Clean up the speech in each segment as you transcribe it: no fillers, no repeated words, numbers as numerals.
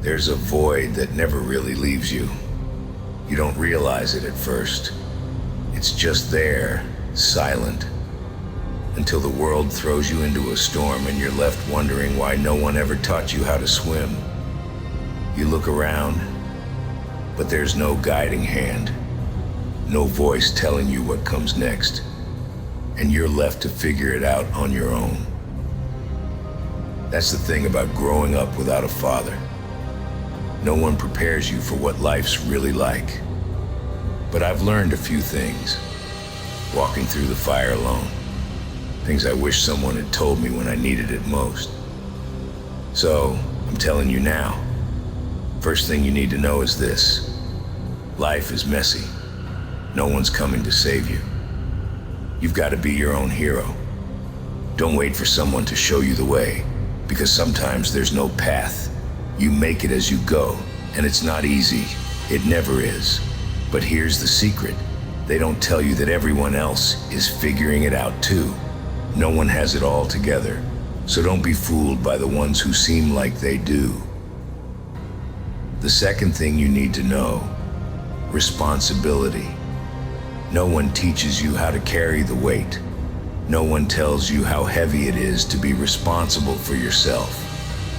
There's a void that never really leaves you. You don't realize it at first. It's just there, silent, until the world throws you into a storm and you're left wondering why no one ever taught you how to swim. You look around, but there's no guiding hand, no voice telling you what comes next, and you're left to figure it out on your own. That's the thing about growing up without a father. No one prepares you for what life's really like. But I've learned a few things, walking through the fire alone. Things I wish someone had told me when I needed it most. So, I'm telling you now. First thing you need to know is this. Life is messy. No one's coming to save you. You've got to be your own hero. Don't wait for someone to show you the way, because sometimes there's no path. You make it as you go, and it's not easy. It never is. But here's the secret. They don't tell you that everyone else is figuring it out too. No one has it all together, so don't be fooled by the ones who seem like they do. The second thing you need to know, responsibility. No one teaches you how to carry the weight. No one tells you how heavy it is to be responsible for yourself,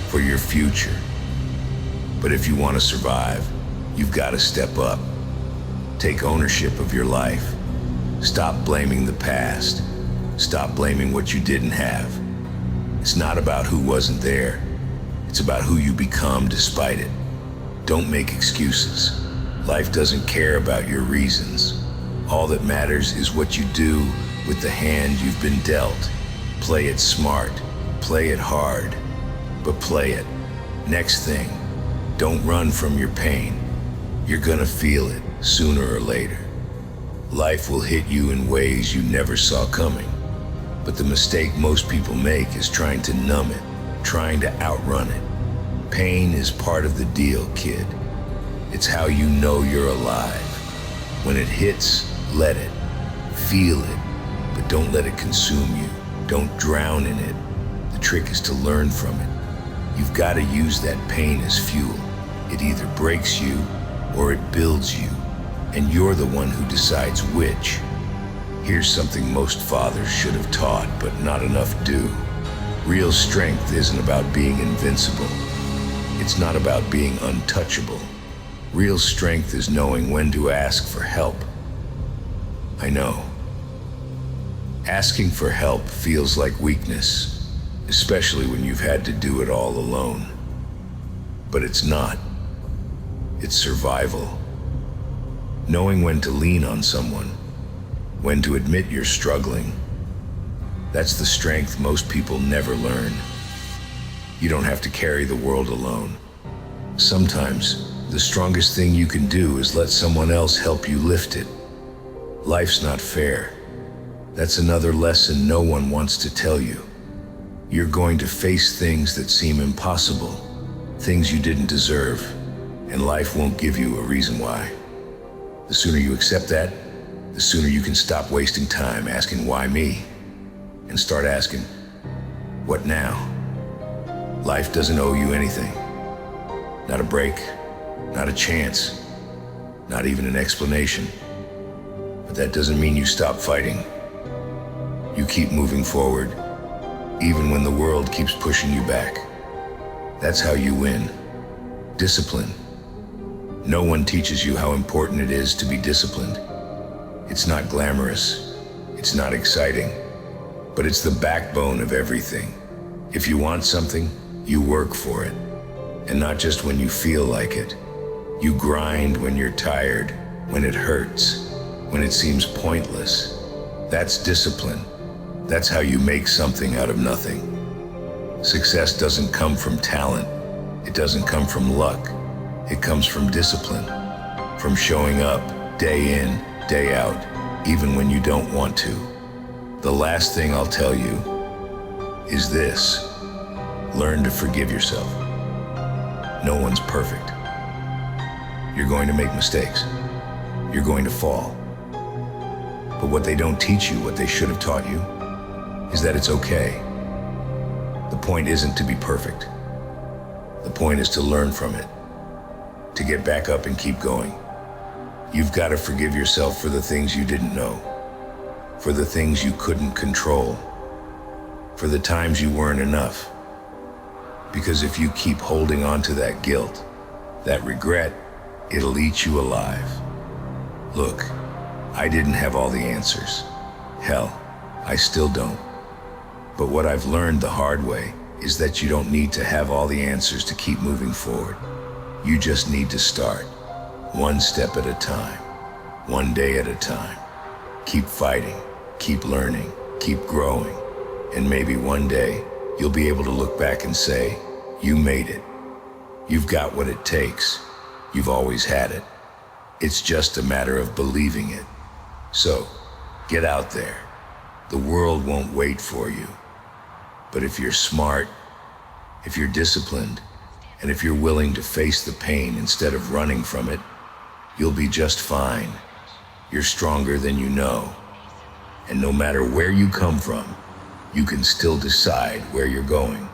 for your future. But if you want to survive, you've got to step up. Take ownership of your life. Stop blaming the past. Stop blaming what you didn't have. It's not about who wasn't there. It's about who you become despite it. Don't make excuses. Life doesn't care about your reasons. All that matters is what you do with the hand you've been dealt. Play it smart. Play it hard. But play it. Next thing. Don't run from your pain. You're gonna feel it sooner or later. Life will hit you in ways you never saw coming. But the mistake most people make is trying to numb it, trying to outrun it. Pain is part of the deal, kid. It's how you know you're alive. When it hits, let it. Feel it, but don't let it consume you. Don't drown in it. The trick is to learn from it. You've got to use that pain as fuel. It either breaks you or it builds you, and you're the one who decides which. Here's something most fathers should have taught, but not enough do. Real strength isn't about being invincible. It's not about being untouchable. Real strength is knowing when to ask for help. I know. Asking for help feels like weakness, especially when you've had to do it all alone. But it's not. It's survival. Knowing when to lean on someone, when to admit you're struggling, that's the strength most people never learn. You don't have to carry the world alone. Sometimes, the strongest thing you can do is let someone else help you lift it. Life's not fair. That's another lesson no one wants to tell you. You're going to face things that seem impossible, things you didn't deserve, and life won't give you a reason why. The sooner you accept that, the sooner you can stop wasting time asking why me, and start asking, what now? Life doesn't owe you anything. Not a break, not a chance, not even an explanation. But that doesn't mean you stop fighting. You keep moving forward, even when the world keeps pushing you back. That's how you win. Discipline. No one teaches you how important it is to be disciplined. It's not glamorous. It's not exciting. But it's the backbone of everything. If you want something, you work for it. And not just when you feel like it. You grind when you're tired, when it hurts, when it seems pointless. That's discipline. That's how you make something out of nothing. Success doesn't come from talent. It doesn't come from luck. It comes from discipline, from showing up day in, day out, even when you don't want to. The last thing I'll tell you is this: learn to forgive yourself. No one's perfect. You're going to make mistakes. You're going to fall. But what they don't teach you, what they should have taught you, is that it's okay. The point isn't to be perfect. The point is to learn from it, to get back up and keep going. You've got to forgive yourself for the things you didn't know, for the things you couldn't control, for the times you weren't enough. Because if you keep holding on to that guilt, that regret, it'll eat you alive. Look, I didn't have all the answers. Hell, I still don't. But what I've learned the hard way is that you don't need to have all the answers to keep moving forward. You just need to start, one step at a time, one day at a time. Keep fighting, keep learning, keep growing, and maybe one day you'll be able to look back and say, you made it. You've got what it takes. You've always had it. It's just a matter of believing it. So, get out there. The world won't wait for you. But if you're smart, if you're disciplined, and if you're willing to face the pain instead of running from it, you'll be just fine. You're stronger than you know. And no matter where you come from, you can still decide where you're going.